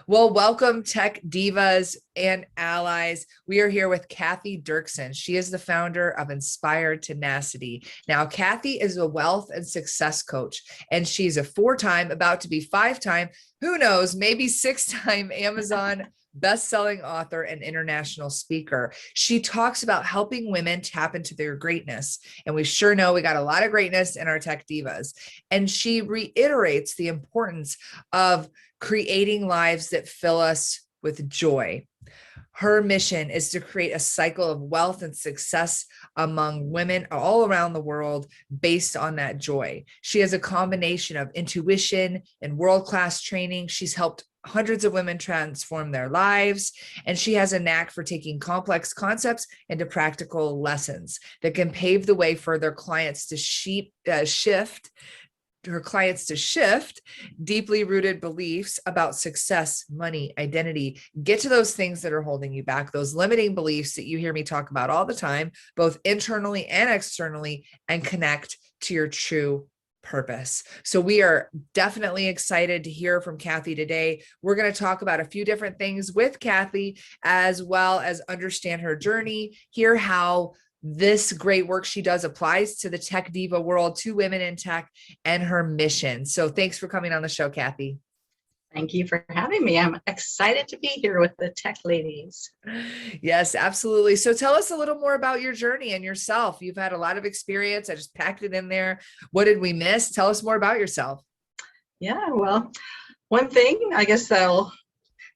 Well, welcome Tech Divas and Allies. We are here with Cathy Derksen. She is the founder of Inspired Tenacity. Now, Cathy is a wealth and success coach, and she's a four-time, about to be five-time, who knows, maybe six-time Amazon best-selling author and international speaker. She talks about helping women tap into their greatness. And we sure know we got a lot of greatness in our Tech Divas. And she reiterates the importance of creating lives that fill us with joy. Her mission is to create a cycle of wealth and success among women all around the world based on that joy. She has a combination of intuition and world-class training. She's helped hundreds of women transform their lives, and she has a knack for taking complex concepts into practical lessons that can pave the way for their clients to shift deeply rooted beliefs about success, money, identity. Get to those things that are holding you back, those limiting beliefs that you hear me talk about all the time, both internally and externally, and connect to your true purpose. So we are definitely excited to hear from Cathy today. We're going to talk about a few different things with Cathy, as well as understand her journey, hear how this great work she does applies to the tech diva world, to women in tech, and her mission. So thanks for coming on the show, Cathy. Thank you for having me. I'm excited to be here with the tech ladies. Yes, absolutely. So tell us a little more about your journey and yourself. You've had a lot of experience. I just packed it in there. What did we miss? Tell us more about yourself. Yeah, well, one thing I guess to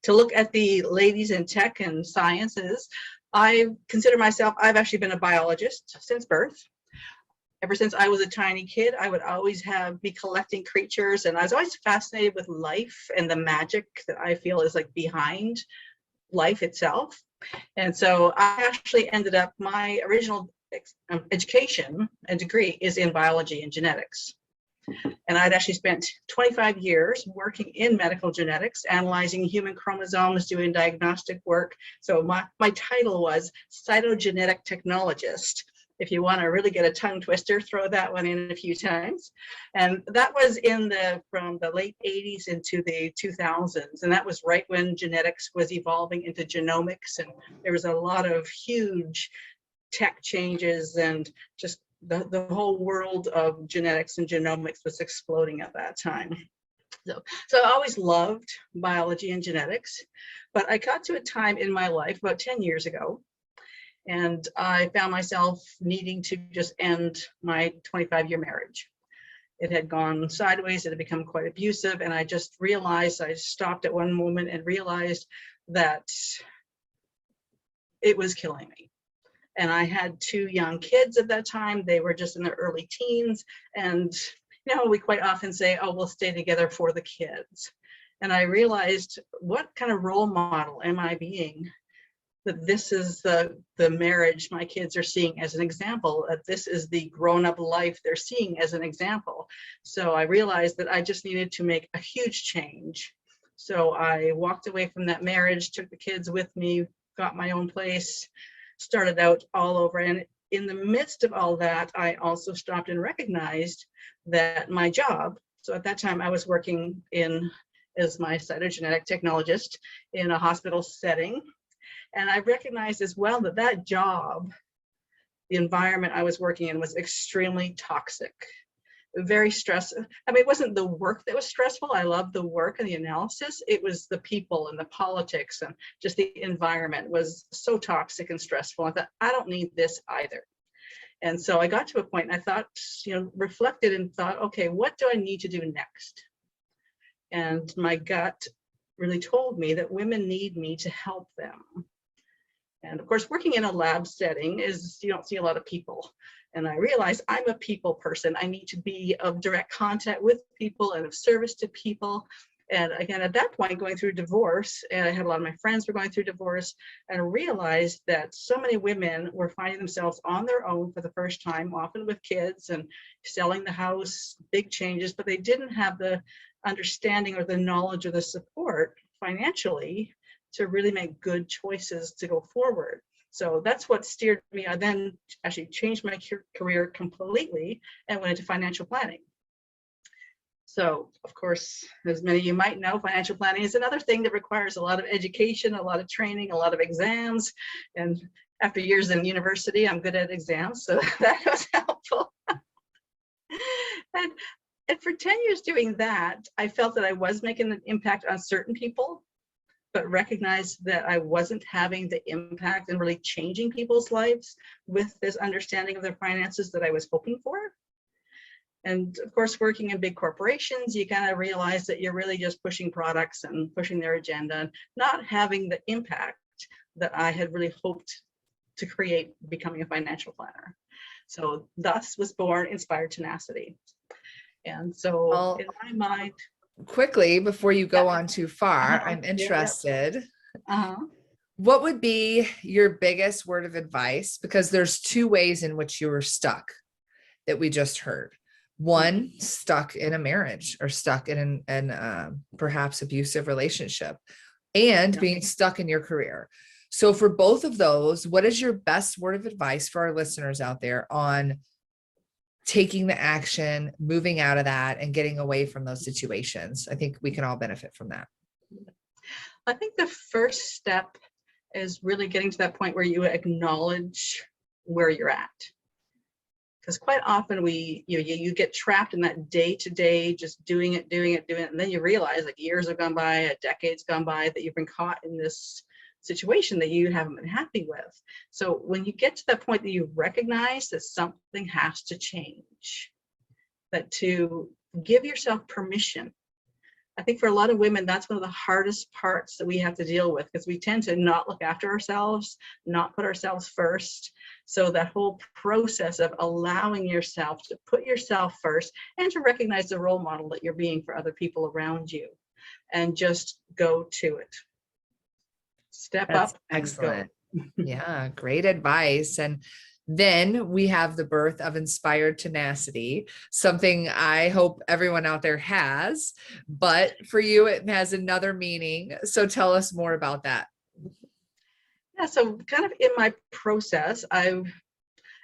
look at the ladies in tech and sciences, I consider myself, I've actually been a biologist since birth. Ever since I was a tiny kid, I would always be collecting creatures, and I was always fascinated with life and the magic that I feel is like behind life itself. And so I actually ended up, my original education and degree is in biology and genetics. And I'd actually spent 25 years working in medical genetics, analyzing human chromosomes, doing diagnostic work. So my title was cytogenetic technologist. If you want to really get a tongue twister, throw that one in a few times. And that was from the late 80s into the 2000s. And that was right when genetics was evolving into genomics. And there was a lot of huge tech changes, and just the whole world of genetics and genomics was exploding at that time. So I always loved biology and genetics, but I got to a time in my life about 10 years ago, and I found myself needing to just end my 25-year marriage. It had gone sideways, it had become quite abusive, and I just realized, I stopped at one moment and realized that it was killing me. And I had two young kids at that time. They were just in their early teens. And, we quite often say, oh, we'll stay together for the kids. And I realized, what kind of role model am I being? That this is the marriage my kids are seeing as an example, that this is the grown-up life they're seeing as an example. So I realized that I just needed to make a huge change. So I walked away from that marriage, took the kids with me, got my own place, started out all over. And in the midst of all that, I also stopped and recognized that my job, so at that time I was working as my cytogenetic technologist in a hospital setting. And I recognized as well that job, the environment I was working in, was extremely toxic. Very stressful. I mean, it wasn't the work that was stressful. I loved the work and the analysis. It was the people and the politics, and just the environment was so toxic and stressful. I thought, I don't need this either. And so I got to a point and I thought, reflected and thought, okay, what do I need to do next? And my gut really told me that women need me to help them. And of course, working in a lab setting you don't see a lot of people. And I realized I'm a people person. I need to be of direct contact with people and of service to people. And again, at that point, going through divorce, and I had a lot of my friends were going through divorce, and realized that so many women were finding themselves on their own for the first time, often with kids and selling the house, big changes, but they didn't have the understanding or the knowledge or the support financially to really make good choices to go forward. So that's what steered me. I then actually changed my career completely and went into financial planning. So, of course, as many of you might know, financial planning is another thing that requires a lot of education, a lot of training, a lot of exams. And after years in university, I'm good at exams, so that was helpful. And for 10 years doing that, I felt that I was making an impact on certain people, but recognized that I wasn't having the impact and really changing people's lives with this understanding of their finances that I was hoping for. And of course, working in big corporations, you kind of realize that you're really just pushing products and pushing their agenda and not having the impact that I had really hoped to create becoming a financial planner. So thus was born Inspired Tenacity. And so Well, in my mind, quickly, before you go on too far, I'm interested. What would be your biggest word of advice? Because there's two ways in which you were stuck that we just heard. One, stuck in a marriage or stuck in an perhaps abusive relationship, and being stuck in your career. So for both of those, what is your best word of advice for our listeners out there on taking the action, moving out of that, and getting away from those situations? I think we can all benefit from that. I think the first step is really getting to that point where you acknowledge where you're at. Because quite often you get trapped in that day-to-day, just doing it, and then you realize like years have gone by, a decade's gone by, that you've been caught in this situation that you haven't been happy with. So when you get to that point that you recognize that something has to change, that to give yourself permission. I think for a lot of women, that's one of the hardest parts that we have to deal with, because we tend to not look after ourselves, not put ourselves first. So that whole process of allowing yourself to put yourself first and to recognize the role model that you're being for other people around you, and just go to it. Step up and excellent. Go. Yeah, great advice. And then we have the birth of Inspired Tenacity, something I hope everyone out there has, but for you, it has another meaning. So tell us more about that. Yeah, so kind of in my process, I've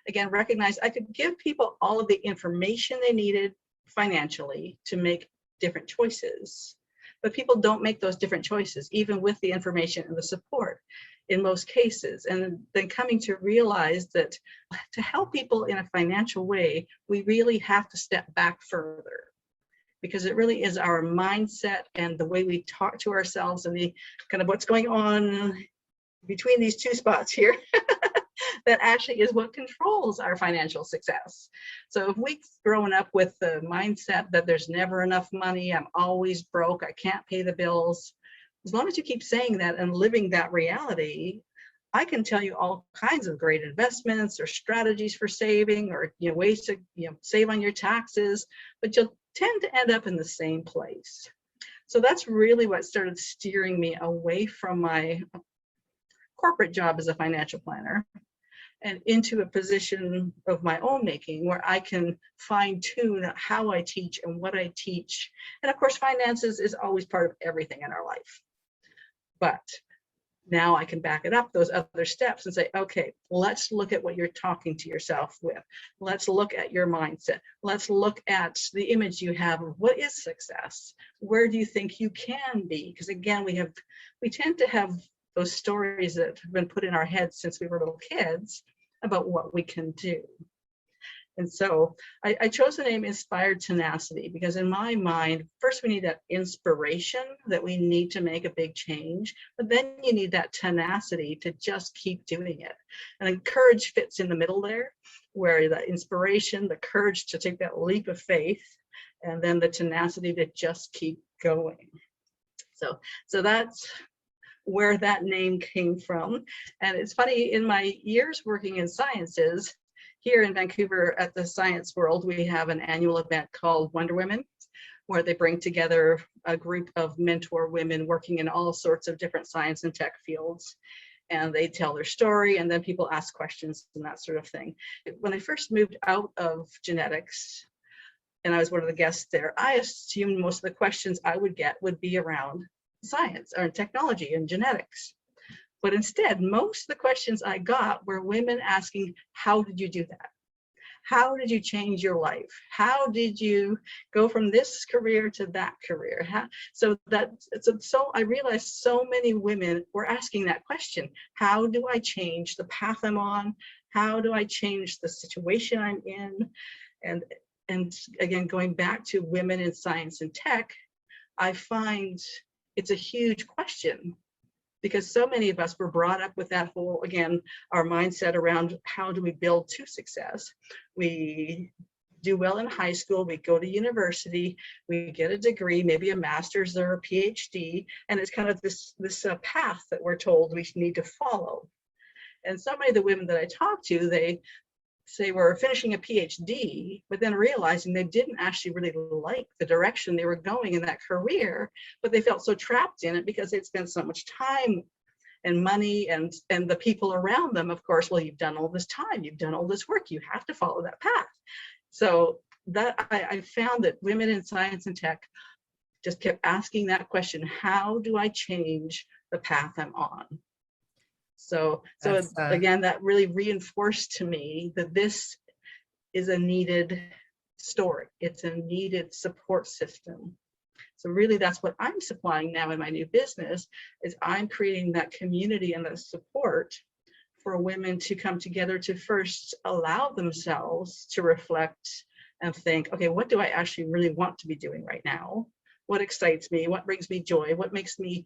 again recognized I could give people all of the information they needed financially to make different choices. But people don't make those different choices, even with the information and the support in most cases. And then coming to realize that to help people in a financial way, we really have to step back further, because it really is our mindset and the way we talk to ourselves and the kind of what's going on between these two spots here that actually is what controls our financial success. So if we've grown up with the mindset that there's never enough money, I'm always broke, I can't pay the bills, as long as you keep saying that and living that reality, I can tell you all kinds of great investments or strategies for saving, or ways to save on your taxes, but you'll tend to end up in the same place. So that's really what started steering me away from my corporate job as a financial planner and into a position of my own making, where I can fine tune how I teach and what I teach. And of course, finances is always part of everything in our life. But now I can back it up, those other steps, and say, okay, let's look at what you're talking to yourself with. Let's look at your mindset. Let's look at the image you have of what is success. Where do you think you can be? Because again, we tend to have those stories that have been put in our heads since we were little kids about what we can do. And so I chose the name Inspired Tenacity because in my mind, first we need that inspiration that we need to make a big change, but then you need that tenacity to just keep doing it. And then courage fits in the middle there, where the inspiration, the courage to take that leap of faith, and then the tenacity to just keep going. So that's where that name came from. And it's funny, in my years working in sciences, here in Vancouver at the Science World, we have an annual event called Wonder Women, where they bring together a group of mentor women working in all sorts of different science and tech fields. And they tell their story, and then people ask questions and that sort of thing. When I first moved out of genetics, and I was one of the guests there, I assumed most of the questions I would get would be around science or technology and genetics. But instead, most of the questions I got were women asking, how did you do that? How did you change your life? How did you go from this career to that career? So I realized so many women were asking that question. How do I change the path I'm on? How do I change the situation I'm in? And again, going back to women in science and tech, I find it's a huge question, because so many of us were brought up with that whole, again, our mindset around how do we build to success. We do well in high school, we go to university, we get a degree, maybe a master's or a PhD, and it's kind of this path that we're told we need to follow. And so many of the women that I talk to, they say we're finishing a PhD, but then realizing they didn't actually really like the direction they were going in that career, but they felt so trapped in it because they'd spent so much time and money and the people around them, of course, well, you've done all this time, you've done all this work, you have to follow that path. So that I found that women in science and tech just kept asking that question, how do I change the path I'm on? So again, that really reinforced to me that this is a needed story. It's a needed support system. So really that's what I'm supplying now in my new business, is I'm creating that community and that support for women to come together to first allow themselves to reflect and think, okay, what do I actually really want to be doing right now? What excites me? What brings me joy? What makes me,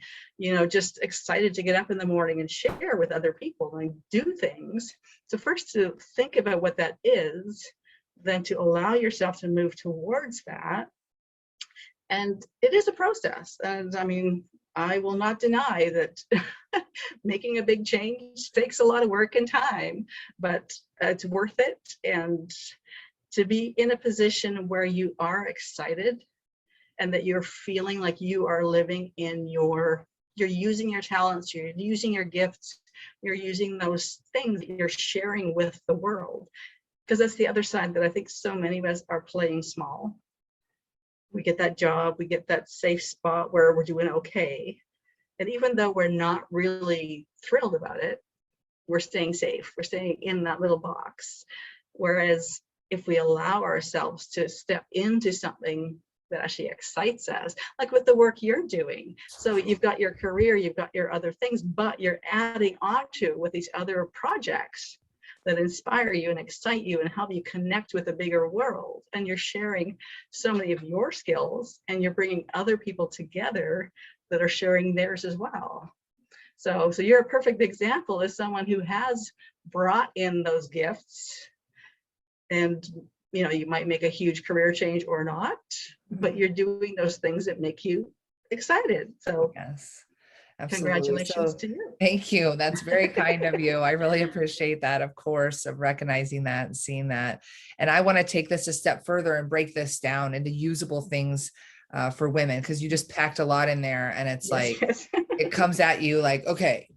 just excited to get up in the morning and share with other people and do things? So first to think about what that is, then to allow yourself to move towards that. And it is a process. And I mean, I will not deny that making a big change takes a lot of work and time, but it's worth it. And to be in a position where you are excited and that you're feeling like you are living in you're using your talents, you're using your gifts, you're using those things that you're sharing with the world. Because that's the other side that I think so many of us are playing small. We get that job, we get that safe spot where we're doing okay. And even though we're not really thrilled about it, we're staying safe, we're staying in that little box. Whereas if we allow ourselves to step into something that actually excites us, like with the work you're doing. So you've got your career, you've got your other things, but you're adding on to with these other projects that inspire you and excite you and help you connect with a bigger world. And you're sharing so many of your skills and you're bringing other people together that are sharing theirs as well. So you're a perfect example as someone who has brought in those gifts, and you might make a huge career change or not, but you're doing those things that make you excited. So yes, absolutely. Congratulations to you. Thank you. That's very kind of you. I really appreciate that, of course, of recognizing that and seeing that. And I want to take this a step further and break this down into usable things for women, because you just packed a lot in there, and it's Yes. it comes at you like, okay.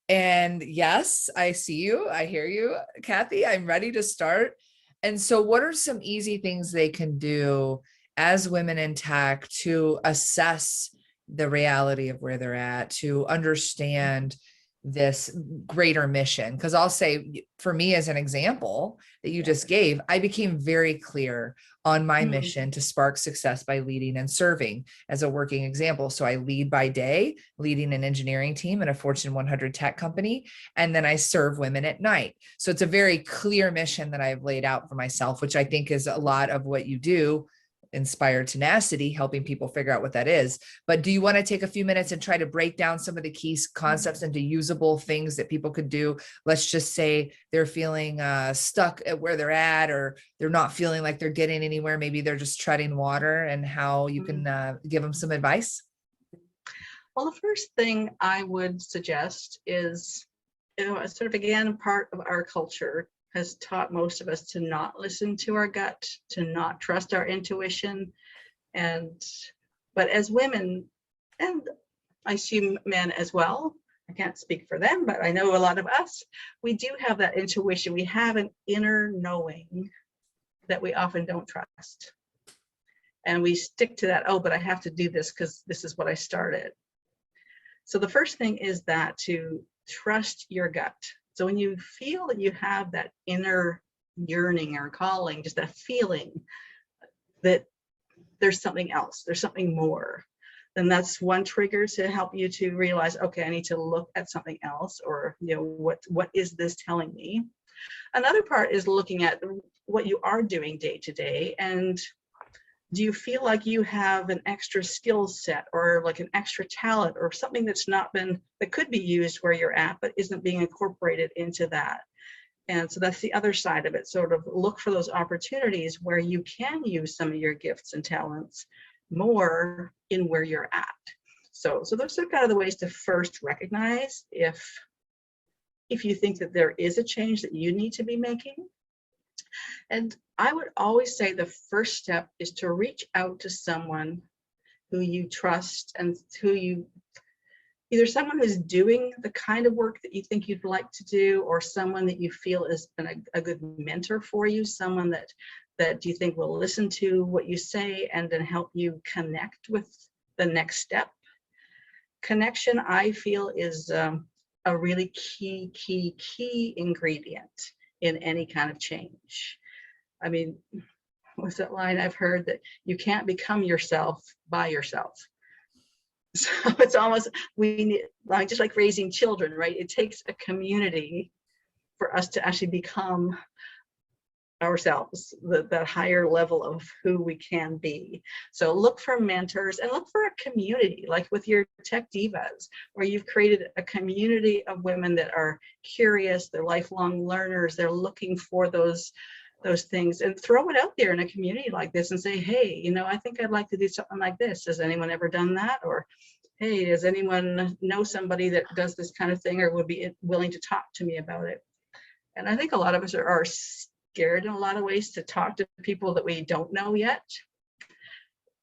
And yes, I see you. I hear you, Cathy. I'm ready to start. And so what are some easy things they can do as women in tech to assess the reality of where they're at, to understand this greater mission? Because I'll say, for me, as an example that you just gave, I became very clear on my mission to spark success by leading and serving as a working example. So I lead by day, leading an engineering team in a Fortune 100 tech company, and then I serve women at night. So it's a very clear mission that I've laid out for myself, which I think is a lot of what you do, Inspire Tenacity, helping people figure out what that is. But do you want to take a few minutes and try to break down some of the key concepts into usable things that people could do? Let's just say they're feeling stuck at where they're at, or they're not feeling like they're getting anywhere. Maybe they're just treading water, and how you can give them some advice. Well, the first thing I would suggest is, sort of, again, part of our culture has taught most of us to not listen to our gut, to not trust our intuition. But as women, and I assume men as well, I can't speak for them, but I know a lot of us, we do have that intuition. We have an inner knowing that we often don't trust. And we stick to that, oh, but I have to do this because this is what I started. So the first thing is that to trust your gut. So when you feel that you have that inner yearning or calling, just that feeling that there's something else, there's something more, then that's one trigger to help you to realize, okay, I need to look at something else, or, you know, what is this telling me? Another part is looking at what you are doing day to day, and do you feel like you have an extra skill set or like an extra talent or something that's not been, that could be used where you're at, but isn't being incorporated into that? And so that's the other side of it. Sort of look for those opportunities where you can use some of your gifts and talents more in where you're at. So those are kind of the ways to first recognize if you think that there is a change that you need to be making. And I would always say the first step is to reach out to someone who you trust and who you, either someone who's doing the kind of work that you think you'd like to do, or someone that you feel has been a good mentor for you, someone that you think will listen to what you say and then help you connect with the next step. Connection, I feel, is a really key ingredient in any kind of change. I mean, what's that line I've heard, that you can't become yourself by yourself? So it's almost, we need, like, just like raising children, right? It takes a community for us to actually become ourselves, that higher level of who we can be. So look for mentors and look for a community, like with your Tech Divas, where you've created a community of women that are curious, they're lifelong learners, they're looking for those things, and throw it out there in a community like this and say, hey, you know, I think I'd like to do something like this. Has anyone ever done that? Or, hey, does anyone know somebody that does this kind of thing or would be willing to talk to me about it? And I think a lot of us are scared in a lot of ways to talk to people that we don't know yet,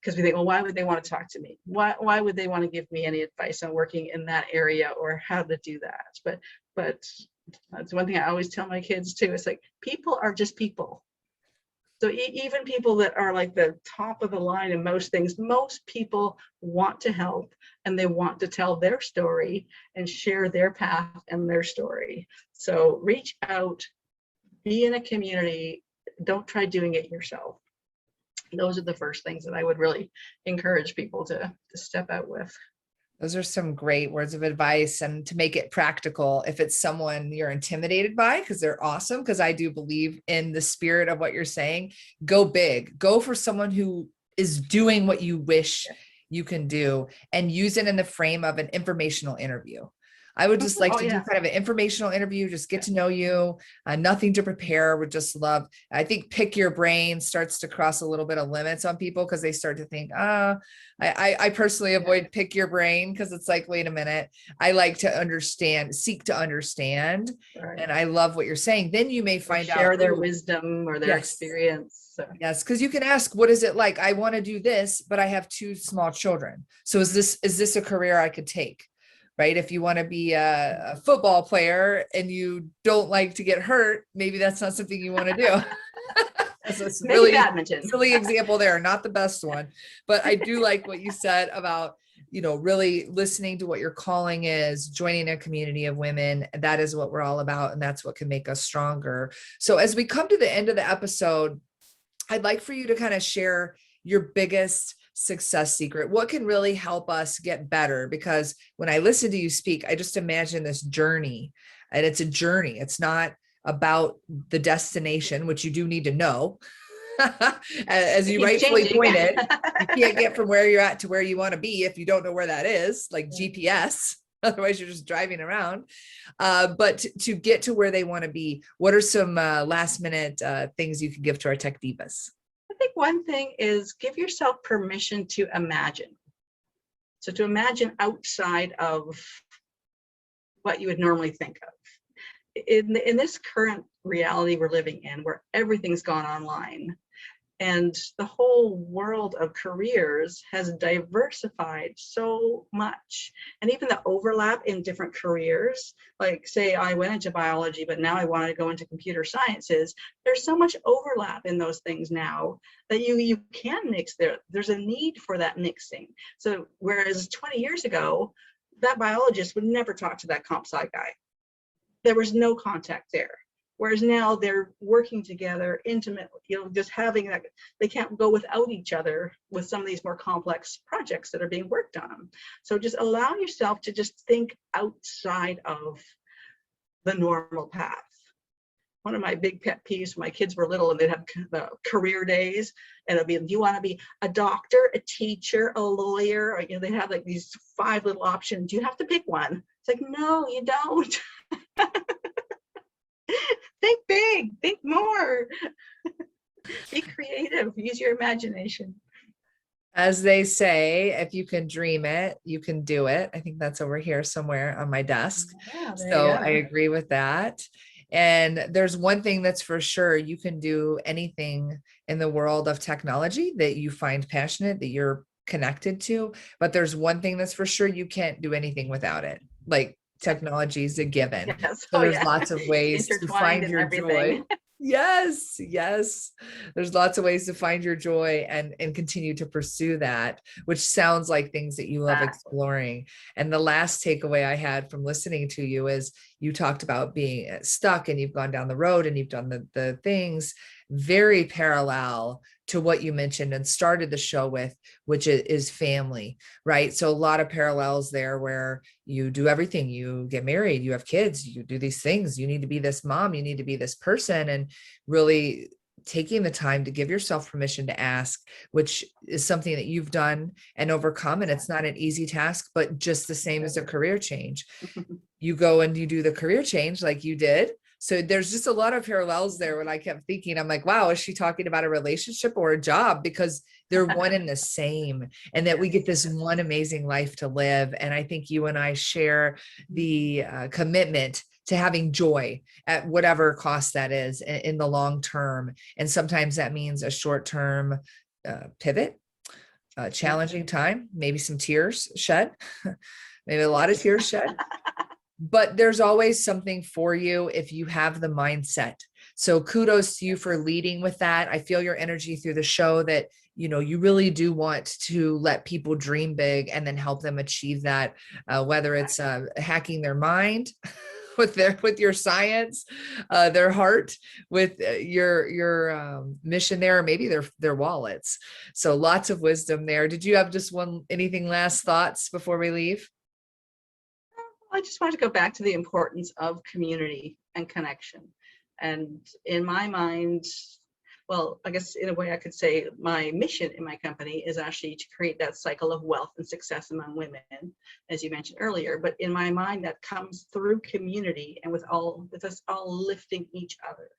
because we think, well, why would they want to talk to me? Why would they want to give me any advice on working in that area or how to do that? But that's one thing I always tell my kids too. It's like, people are just people. So even people that are like the top of the line in most things, most people want to help and they want to tell their story and share their path and their story. So reach out, be in a community, don't try doing it yourself. Those are the first things that I would really encourage people to step out with. Those are some great words of advice, and to make it practical, if it's someone you're intimidated by, because they're awesome, because I do believe in the spirit of what you're saying, go big, go for someone who is doing what you wish you can do, and use it in the frame of an informational interview. I would just like to do kind of an informational interview, just get to know you, nothing to prepare, would just love, I think pick your brain starts to cross a little bit of limits on people, because they start to think, I personally avoid pick your brain, because it's like, wait a minute, I like to understand, seek to understand. Right. And I love what you're saying. Then you may find out, share their wisdom or their experience. So. Yes, because you can ask, what is it like? I want to do this, but I have 2 small children. So is this a career I could take? Right? If you want to be a football player and you don't like to get hurt, maybe that's not something you want to do. That's a really silly example there, not the best one. But I do like what you said about, you know, really listening to what your calling is, joining a community of women. That is what we're all about, and that's what can make us stronger. So as we come to the end of the episode, I'd like for you to kind of share your biggest success secret. What can really help us get better? Because when I listen to you speak, I just imagine this journey, and it's a journey. It's not about the destination, which you do need to know. As you rightfully pointed, you can't get from where you're at to where you want to be if you don't know where that is, like GPS. Otherwise, you're just driving around. But to get to where they want to be, what are some last minute things you can give to our Tech Divas? I think one thing is give yourself permission to imagine. So to imagine outside of what you would normally think of. In this current reality we're living in, where everything's gone online, and the whole world of careers has diversified so much, and even the overlap in different careers, like say I went into biology, but now I want to go into computer sciences. There's so much overlap in those things now that you can mix there. There's a need for that mixing. So whereas 20 years ago, that biologist would never talk to that comp sci guy. There was no contact there. Whereas now they're working together intimately, just having that, they can't go without each other with some of these more complex projects that are being worked on. So just allow yourself to just think outside of the normal path. One of my big pet peeves when my kids were little and they'd have the career days, and it'd be, do you want to be a doctor, a teacher, a lawyer? Or, they have like these 5 little options. You have to pick one. It's like, no, you don't. Think big, think more. Be creative, use your imagination. As they say, if you can dream it, you can do it. I think that's over here somewhere on my desk. Yeah, So I agree with that. And there's one thing that's for sure, you can do anything in the world of technology that you find passionate, that you're connected to. But there's one thing that's for sure, you can't do anything without it. Like, technology is a given. Yes. So there's lots of ways to find your joy. Yes, yes. There's lots of ways to find your joy and continue to pursue that, which sounds like things that you love exploring. And the last takeaway I had from listening to you is you talked about being stuck and you've gone down the road and you've done the things very parallel to what you mentioned and started the show with, which is family, right? So a lot of parallels there where you do everything, you get married, you have kids, you do these things, you need to be this mom, you need to be this person, and really taking the time to give yourself permission to ask, which is something that you've done and overcome. And it's not an easy task, but just the same as a career change. You go and you do the career change like you did. So there's just a lot of parallels there. When I kept thinking, I'm like, wow, is she talking about a relationship or a job? Because they're one and the same, and that we get this one amazing life to live. And I think you and I share the commitment to having joy at whatever cost that is in the long term. And sometimes that means a short-term pivot, a challenging time, maybe some tears shed, maybe a lot of tears shed. But there's always something for you if you have the mindset. So kudos to you for leading with that. I feel your energy through the show that, you really do want to let people dream big and then help them achieve that, whether it's hacking their mind with your science, their heart with your mission there, or maybe their wallets. So lots of wisdom there. Did you have just anything last thoughts before we leave? I just want to go back to the importance of community and connection. And in my mind, well, I guess in a way I could say my mission in my company is actually to create that cycle of wealth and success among women, as you mentioned earlier. But in my mind, that comes through community and with us all lifting each other.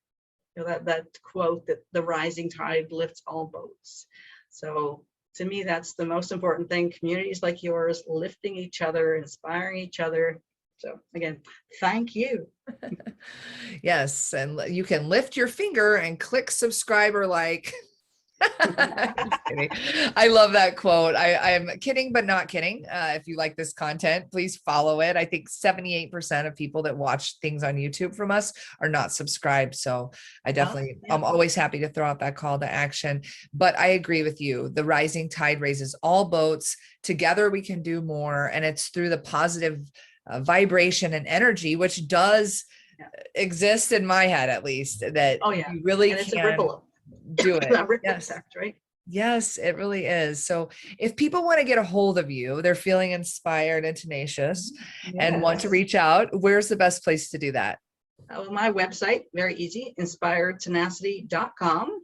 That quote that the rising tide lifts all boats. So to me, that's the most important thing. Communities like yours, lifting each other, inspiring each other. So again, thank you. Yes. And you can lift your finger and click subscribe or like. Just kidding. I love that quote. I'm kidding, but not kidding. If you like this content, please follow it. I think 78% of people that watch things on YouTube from us are not subscribed. So I'm always happy to throw out that call to action. But I agree with you. The rising tide raises all boats. Together we can do more. And it's through the positive vibration and energy, which does exist in my head, at least, that you really can. It's a ripple. Do it. Yes. Effect, right? Yes, it really is. So if people want to get a hold of you, they're feeling inspired and tenacious and want to reach out, where's the best place to do that? My website, very easy, inspiredtenacity.com.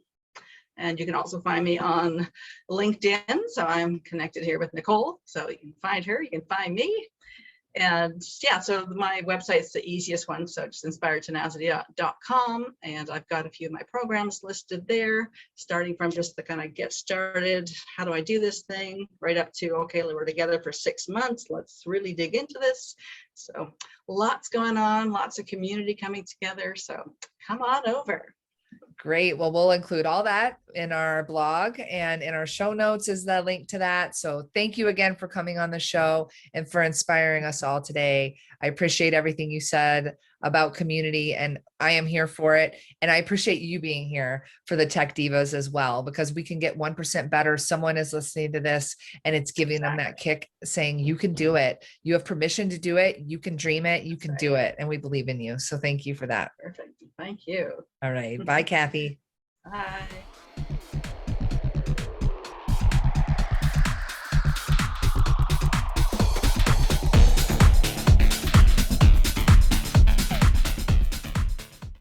And you can also find me on LinkedIn. So I'm connected here with Nicole. So you can find her, you can find me. And so my website's the easiest one. So just inspiredtenacity.com. And I've got a few of my programs listed there, starting from just the kind of get started, how do I do this thing, right up to, okay, we're together for 6 months. Let's really dig into this. So lots going on, lots of community coming together. So come on over. Great. Well, we'll include all that in our blog, and in our show notes is the link to that. So thank you again for coming on the show and for inspiring us all today. I appreciate everything you said about community, and I am here for it. And I appreciate you being here for the Tech Divas as well, because we can get 1% better. Someone is listening to this and it's giving them that kick, saying, you can do it. You have permission to do it. You can dream it. You can do it. And we believe in you. So thank you for that. Perfect. Thank you. All right. Bye, Cathy. Bye.